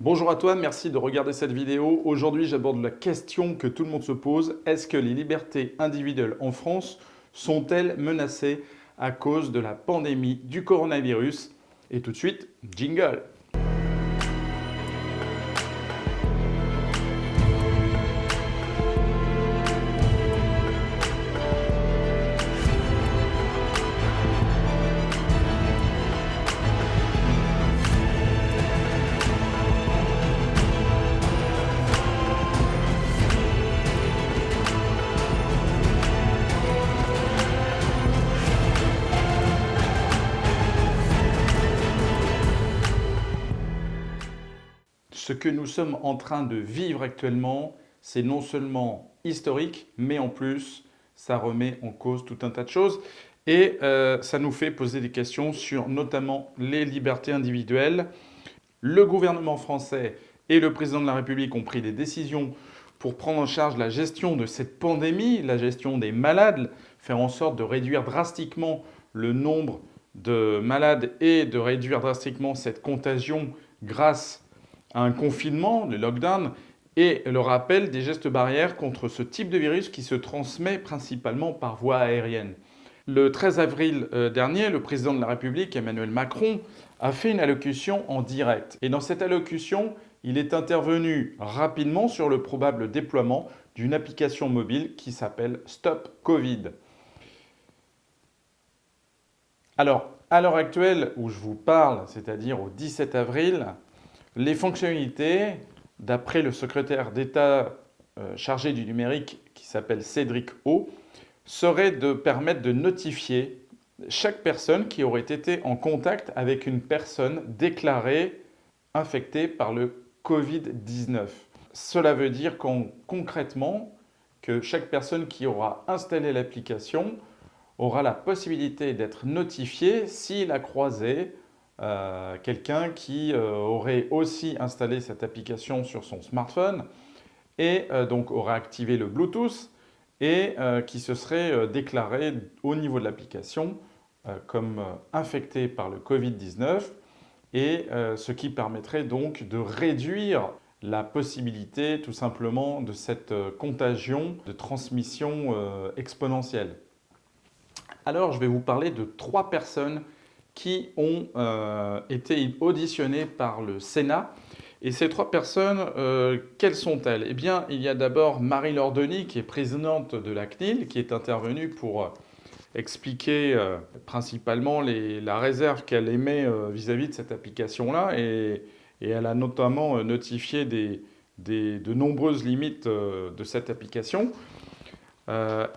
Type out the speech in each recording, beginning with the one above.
Bonjour à toi, merci de regarder cette vidéo. Aujourd'hui, j'aborde la question que tout le monde se pose. Est-ce que les libertés individuelles en France sont-elles menacées à cause de la pandémie du coronavirus? Et tout de suite, jingle! Ce que nous sommes en train de vivre actuellement, c'est non seulement historique, mais en plus, ça remet en cause tout un tas de choses. Et ça nous fait poser des questions sur notamment les libertés individuelles. Le gouvernement français et le président de la République ont pris des décisions pour prendre en charge la gestion de cette pandémie, la gestion des malades, faire en sorte de réduire drastiquement le nombre de malades et de réduire drastiquement cette contagion grâce à un confinement, le lockdown, et le rappel des gestes barrières contre ce type de virus qui se transmet principalement par voie aérienne. Le 13 avril dernier, le président de la République, Emmanuel Macron, a fait une allocution en direct. Et dans cette allocution, il est intervenu rapidement sur le probable déploiement d'une application mobile qui s'appelle Stop Covid. Alors, à l'heure actuelle où je vous parle, c'est-à-dire au 17 avril, les fonctionnalités, d'après le secrétaire d'État chargé du numérique qui s'appelle Cédric O, seraient de permettre de notifier chaque personne qui aurait été en contact avec une personne déclarée infectée par le Covid-19. Cela veut dire concrètement que chaque personne qui aura installé l'application aura la possibilité d'être notifiée s'il a croisé quelqu'un qui aurait aussi installé cette application sur son smartphone et donc aurait activé le Bluetooth et qui se serait déclaré au niveau de l'application comme infecté par le Covid-19 et ce qui permettrait donc de réduire la possibilité tout simplement de cette contagion de transmission exponentielle. Alors je vais vous parler de 3 personnes qui ont été auditionnées par le Sénat. Et ces 3 personnes, quelles sont-elles? Eh bien, il y a d'abord Marie-Laure Denis, qui est présidente de la CNIL, qui est intervenue pour expliquer principalement la réserve qu'elle émet vis-à-vis de cette application-là. Et elle a notamment notifié de nombreuses limites de cette application.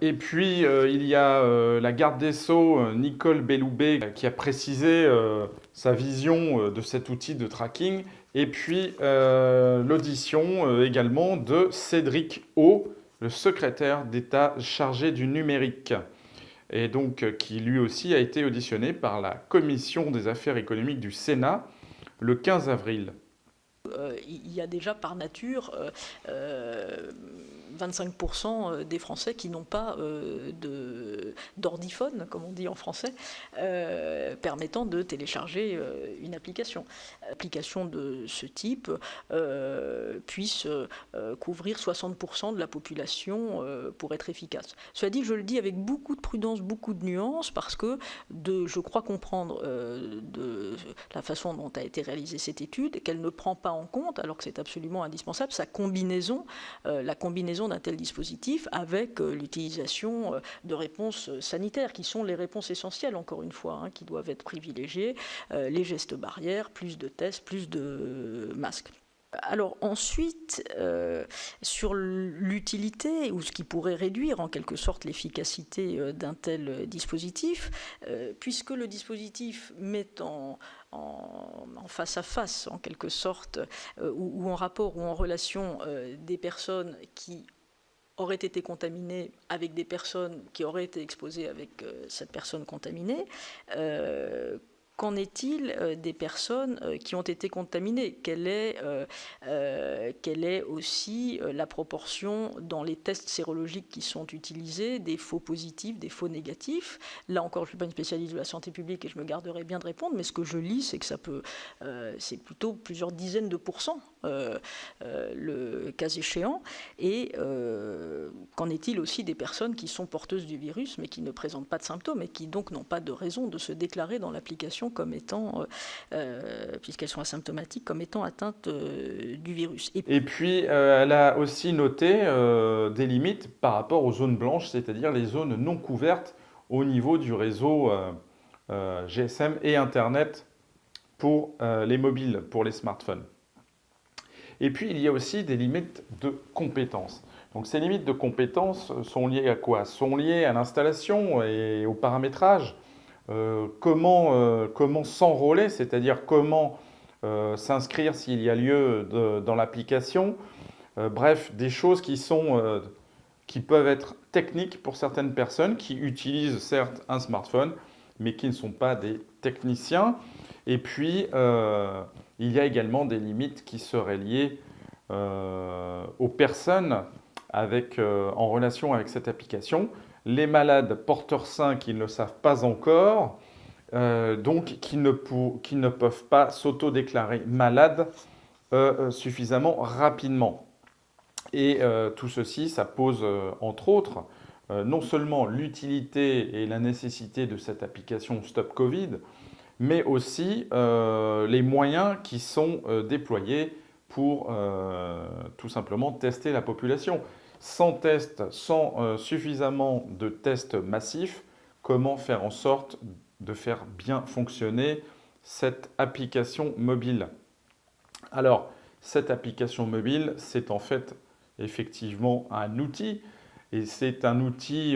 Et puis, il y a la garde des Sceaux, Nicole Belloubet, qui a précisé sa vision de cet outil de tracking. Et puis, l'audition également de Cédric O, le secrétaire d'État chargé du numérique. Et donc, qui lui aussi a été auditionné par la Commission des affaires économiques du Sénat le 15 avril. Il y a déjà par nature 25% des Français qui n'ont pas d'ordiphone, comme on dit en français, permettant de télécharger une application. Application de ce type puisse couvrir 60% de la population pour être efficace. Cela dit, je le dis avec beaucoup de prudence, beaucoup de nuances, parce que je crois comprendre de la façon dont a été réalisée cette étude, qu'elle ne prend pas en compte, alors que c'est absolument indispensable, la combinaison d'un tel dispositif avec l'utilisation de réponses sanitaires, qui sont les réponses essentielles, encore une fois, hein, qui doivent être privilégiées, les gestes barrières, plus de tests, plus de masques. Alors ensuite, sur l'utilité, ou ce qui pourrait réduire en quelque sorte l'efficacité d'un tel dispositif, puisque le dispositif met en face à face, en quelque sorte, ou en rapport ou en relation des personnes qui auraient été contaminées avec des personnes qui auraient été exposées avec cette personne contaminée, qu'en est-il des personnes qui ont été contaminées? Quelle est aussi la proportion dans les tests sérologiques qui sont utilisés des faux positifs, des faux négatifs? Là encore, je ne suis pas une spécialiste de la santé publique et je me garderai bien de répondre, mais ce que je lis, c'est que c'est plutôt plusieurs dizaines de pourcents, le cas échéant. Et qu'en est-il aussi des personnes qui sont porteuses du virus, mais qui ne présentent pas de symptômes et qui donc n'ont pas de raison de se déclarer dans l'application comme étant, puisqu'elles sont asymptomatiques, comme étant atteintes du virus. Et puis, elle a aussi noté des limites par rapport aux zones blanches, c'est-à-dire les zones non couvertes au niveau du réseau GSM et Internet pour les mobiles, pour les smartphones. Et puis, il y a aussi des limites de compétences. Donc, ces limites de compétences sont liées à quoi? Sont liées à l'installation et au paramétrage. Comment s'enrôler, c'est-à-dire comment s'inscrire s'il y a lieu dans l'application. Bref, des choses qui peuvent être techniques pour certaines personnes qui utilisent certes un smartphone, mais qui ne sont pas des techniciens. Et puis, il y a également des limites qui seraient liées aux personnes en relation avec cette application. Les malades porteurs sains qui ne le savent pas encore, donc qui ne peuvent pas s'auto-déclarer malades suffisamment rapidement. Et tout ceci, ça pose entre autres non seulement l'utilité et la nécessité de cette application Stop Covid, mais aussi les moyens qui sont déployés pour tout simplement tester la population. Sans suffisamment de tests massifs, comment faire en sorte de faire bien fonctionner cette application mobile? Alors, cette application mobile, c'est en fait effectivement un outil, et c'est un outil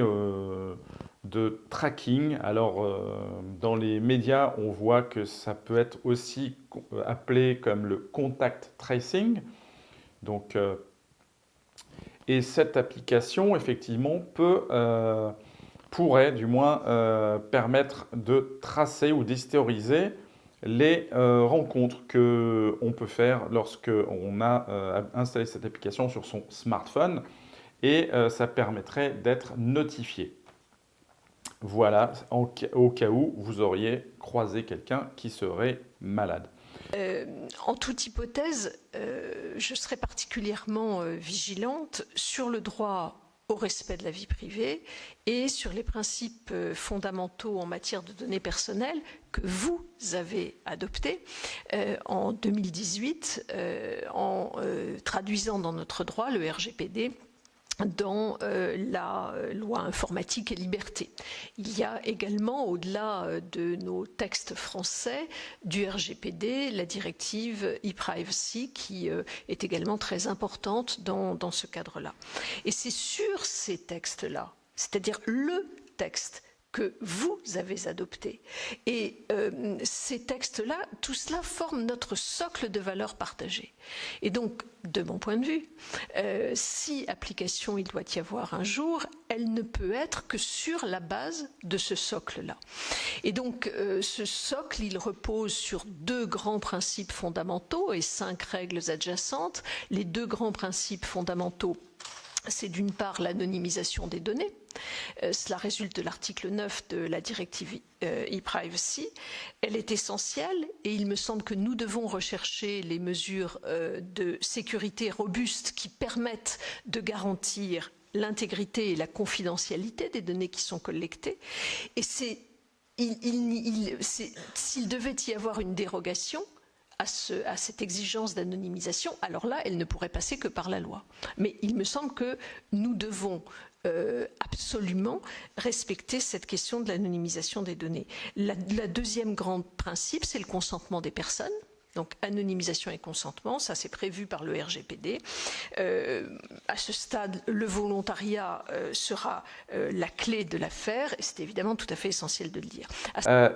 de tracking. Alors, dans les médias, on voit que ça peut être aussi appelé comme le contact tracing. Donc, et cette application, effectivement, pourrait du moins permettre de tracer ou d'historiser les rencontres qu'on peut faire lorsqu'on a installé cette application sur son smartphone, et ça permettrait d'être notifié. Voilà, au cas où vous auriez croisé quelqu'un qui serait malade. En toute hypothèse, je serai particulièrement vigilante sur le droit au respect de la vie privée et sur les principes fondamentaux en matière de données personnelles que vous avez adoptés en 2018 en traduisant dans notre droit le RGPD dans la loi informatique et liberté. Il y a également, au-delà de nos textes français, du RGPD, la directive e-privacy, qui est également très importante dans ce cadre-là. Et c'est sur ces textes-là, c'est-à-dire le texte que vous avez adopté. Et ces textes-là, tout cela forme notre socle de valeurs partagées. Et donc, de mon point de vue, si application il doit y avoir un jour, elle ne peut être que sur la base de ce socle-là. Et donc, ce socle, il repose sur 2 grands principes fondamentaux et 5 règles adjacentes. Les 2 grands principes fondamentaux, c'est d'une part l'anonymisation des données. Cela résulte de l'article 9 de la directive e-privacy. Elle est essentielle et il me semble que nous devons rechercher les mesures de sécurité robustes qui permettent de garantir l'intégrité et la confidentialité des données qui sont collectées. Et s'il devait y avoir une dérogation à cette exigence d'anonymisation, alors là, elle ne pourrait passer que par la loi. Mais il me semble que nous devons absolument respecter cette question de l'anonymisation des données. La deuxième grande principe, c'est le consentement des personnes. Donc anonymisation et consentement, ça c'est prévu par le RGPD. À ce stade, le volontariat sera la clé de l'affaire et c'est évidemment tout à fait essentiel de le dire.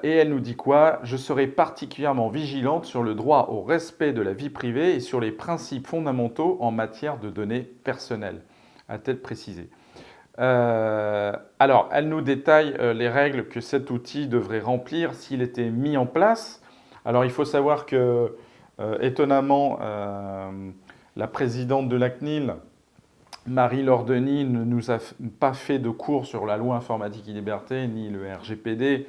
Et elle nous dit quoi? Je serai particulièrement vigilante sur le droit au respect de la vie privée et sur les principes fondamentaux en matière de données personnelles, a-t-elle précisé. Alors, elle nous détaille les règles que cet outil devrait remplir s'il était mis en place. Alors, il faut savoir que, étonnamment, la présidente de la CNIL, Marie-Laure Denis, ne nous a pas fait de cours sur la loi informatique et liberté, ni le RGPD,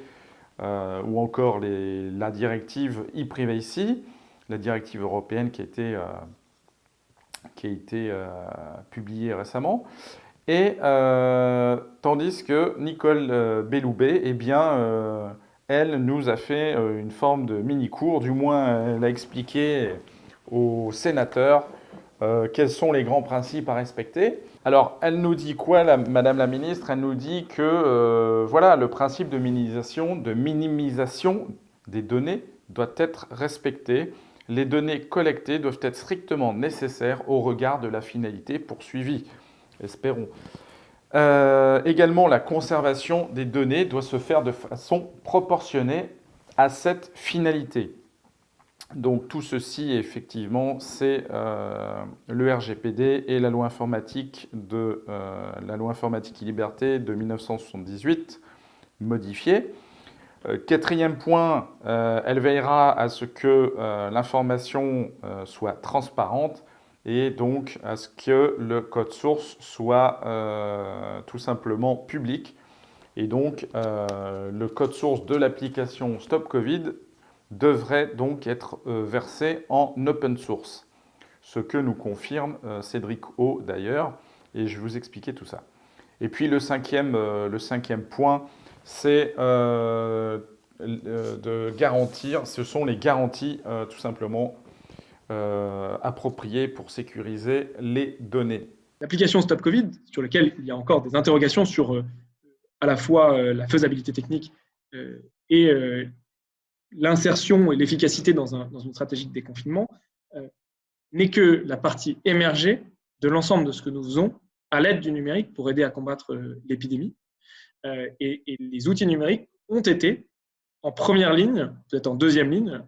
ou encore la directive e-privacy, la directive européenne qui a été publiée récemment. Et tandis que Nicole Belloubet, eh bien, elle nous a fait une forme de mini-cours, du moins elle a expliqué aux sénateurs quels sont les grands principes à respecter. Alors, elle nous dit quoi, Madame la Ministre? Elle nous dit que voilà, le principe de minimisation des données doit être respecté. Les données collectées doivent être strictement nécessaires au regard de la finalité poursuivie. Espérons. Également, la conservation des données doit se faire de façon proportionnée à cette finalité. Donc tout ceci, effectivement, c'est le RGPD et la loi informatique et liberté de 1978 modifiée. Quatrième point, elle veillera à ce que l'information soit transparente et donc à ce que le code source soit tout simplement public. Et donc le code source de l'application Stop Covid devrait donc être versé en open source, ce que nous confirme Cédric O d'ailleurs, et je vais vous expliquer tout ça. Et puis le cinquième point, c'est de garantir, ce sont les garanties tout simplement appropriées pour sécuriser les données. L'application Stop Covid, sur laquelle il y a encore des interrogations sur à la fois la faisabilité technique et l'insertion et l'efficacité dans une stratégie de déconfinement, n'est que la partie émergée de l'ensemble de ce que nous faisons à l'aide du numérique pour aider à combattre l'épidémie. Et les outils numériques ont été en première ligne, peut-être en deuxième ligne,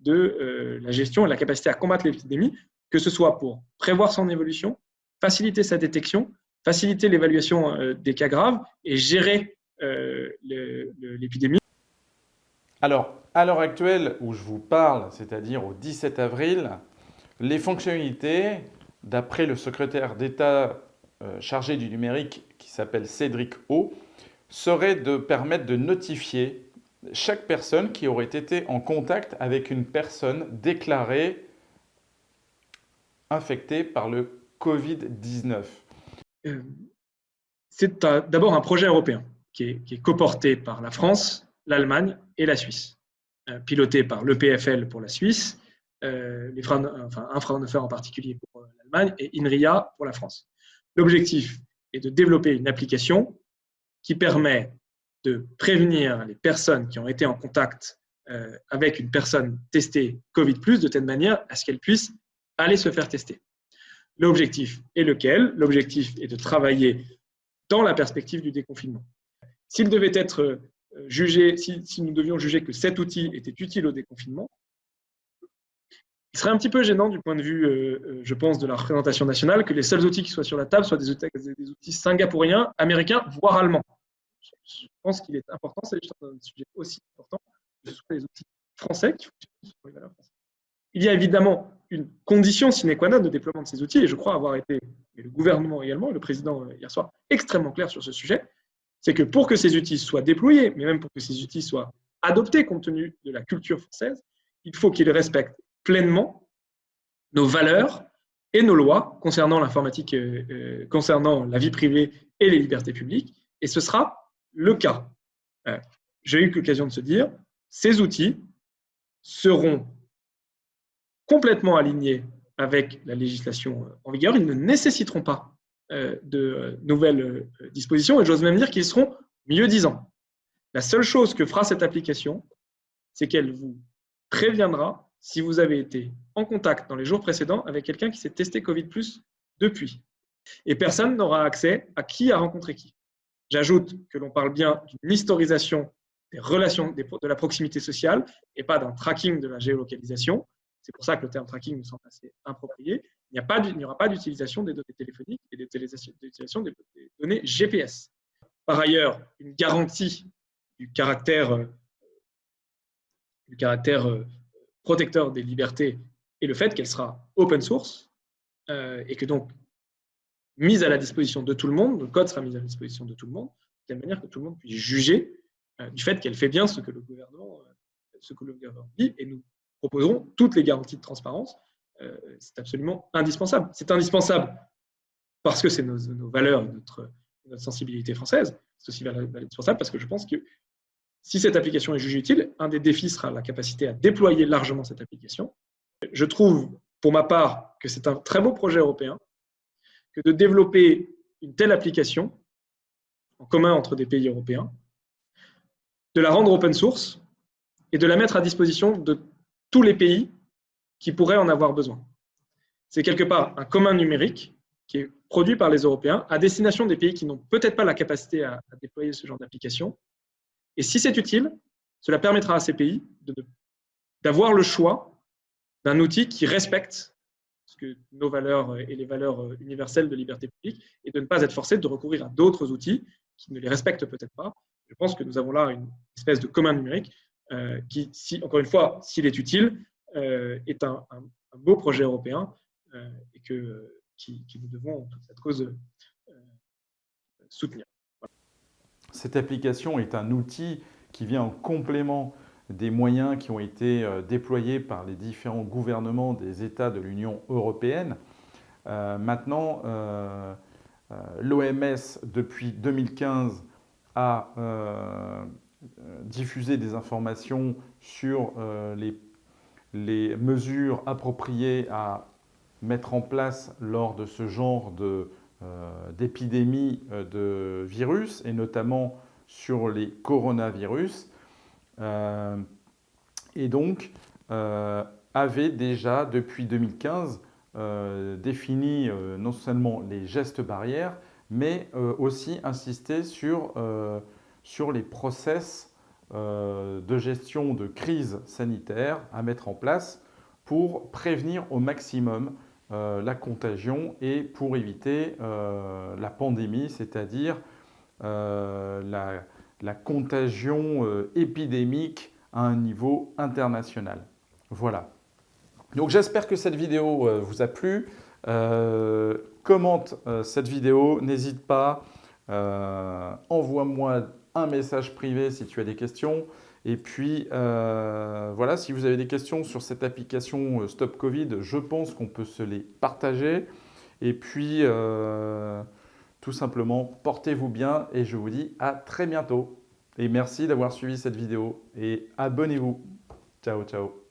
de la gestion et la capacité à combattre l'épidémie, que ce soit pour prévoir son évolution, faciliter sa détection, faciliter l'évaluation des cas graves et gérer l'épidémie. Alors, à l'heure actuelle où je vous parle, c'est-à-dire au 17 avril, les fonctionnalités, d'après le secrétaire d'État chargé du numérique qui s'appelle Cédric O, seraient de permettre de notifier chaque personne qui aurait été en contact avec une personne déclarée infectée par le Covid-19. C'est d'abord un projet européen qui est coporté par la France, l'Allemagne et la Suisse, piloté par l'EPFL pour la Suisse, Infranofer en particulier pour l'Allemagne et INRIA pour la France. L'objectif est de développer une application qui permet de prévenir les personnes qui ont été en contact avec une personne testée Covid+, de telle manière à ce qu'elle puisse aller se faire tester. L'objectif est lequel? L'objectif est de travailler dans la perspective du déconfinement. S'il devait être jugé, si nous devions juger que cet outil était utile au déconfinement, il serait un petit peu gênant du point de vue, je pense, de la représentation nationale, que les seuls outils qui soient sur la table soient des outils singapouriens, américains, voire allemands. Je pense qu'il est important, c'est un sujet aussi important, que ce soit des outils français qui fonctionnent sur les valeurs françaises. Il y a évidemment une condition sine qua non de déploiement de ces outils, et je crois avoir été, et le gouvernement également, et le président hier soir, extrêmement clair sur ce sujet, c'est que pour que ces outils soient déployés, mais même pour que ces outils soient adoptés compte tenu de la culture française, il faut qu'ils respectent pleinement nos valeurs et nos lois concernant l'informatique, concernant la vie privée et les libertés publiques, et ce sera le cas. J'ai eu l'occasion de se dire, ces outils seront complètement alignés avec la législation en vigueur, ils ne nécessiteront pas de nouvelles dispositions, et j'ose même dire qu'ils seront mieux disants. La seule chose que fera cette application, c'est qu'elle vous préviendra si vous avez été en contact dans les jours précédents avec quelqu'un qui s'est testé Covid+ depuis. Et personne n'aura accès à qui a rencontré qui. J'ajoute que l'on parle bien d'une historisation des relations, de la proximité sociale et pas d'un tracking de la géolocalisation. C'est pour ça que le terme tracking me semble assez approprié. Il n'y aura pas d'utilisation des données téléphoniques et d'utilisation des données GPS. Par ailleurs, une garantie du caractère protecteur des libertés est le fait qu'elle sera open source et que donc mise à la disposition de tout le monde, le code sera mis à la disposition de tout le monde, de telle manière que tout le monde puisse juger du fait qu'elle fait bien ce que le gouvernement dit, et nous proposerons toutes les garanties de transparence. C'est absolument indispensable. C'est indispensable parce que c'est nos valeurs, notre sensibilité française. C'est aussi indispensable parce que je pense que si cette application est jugée utile, un des défis sera la capacité à déployer largement cette application. Je trouve, pour ma part, que c'est un très beau projet européen, que de développer une telle application en commun entre des pays européens, de la rendre open source et de la mettre à disposition de tous les pays qui pourraient en avoir besoin. C'est quelque part un commun numérique qui est produit par les Européens à destination des pays qui n'ont peut-être pas la capacité à déployer ce genre d'application. Et si c'est utile, cela permettra à ces pays d'avoir le choix d'un outil qui respecte nos valeurs et les valeurs universelles de liberté publique et de ne pas être forcé de recourir à d'autres outils qui ne les respectent peut-être pas. Je pense que nous avons là une espèce de commun numérique qui, encore une fois, s'il est utile, est un beau projet européen et qui nous devons, toute cette cause, soutenir. Voilà. Cette application est un outil qui vient en complément des moyens qui ont été déployés par les différents gouvernements des États de l'Union européenne. Maintenant, l'OMS, depuis 2015, a diffusé des informations sur les mesures appropriées à mettre en place lors de ce genre d'épidémie de virus, et notamment sur les coronavirus. Et donc, avait déjà, depuis 2015, défini non seulement les gestes barrières, mais aussi insisté sur les process de gestion de crise sanitaire à mettre en place pour prévenir au maximum la contagion et pour éviter la pandémie, c'est-à-dire la contagion épidémique à un niveau international. Voilà. Donc j'espère que cette vidéo vous a plu. Commente cette vidéo, n'hésite pas. Envoie-moi un message privé si tu as des questions. Et puis, voilà, si vous avez des questions sur cette application Stop Covid, je pense qu'on peut se les partager. Et puis, tout simplement, portez-vous bien et je vous dis à très bientôt. Et merci d'avoir suivi cette vidéo et abonnez-vous. Ciao, ciao.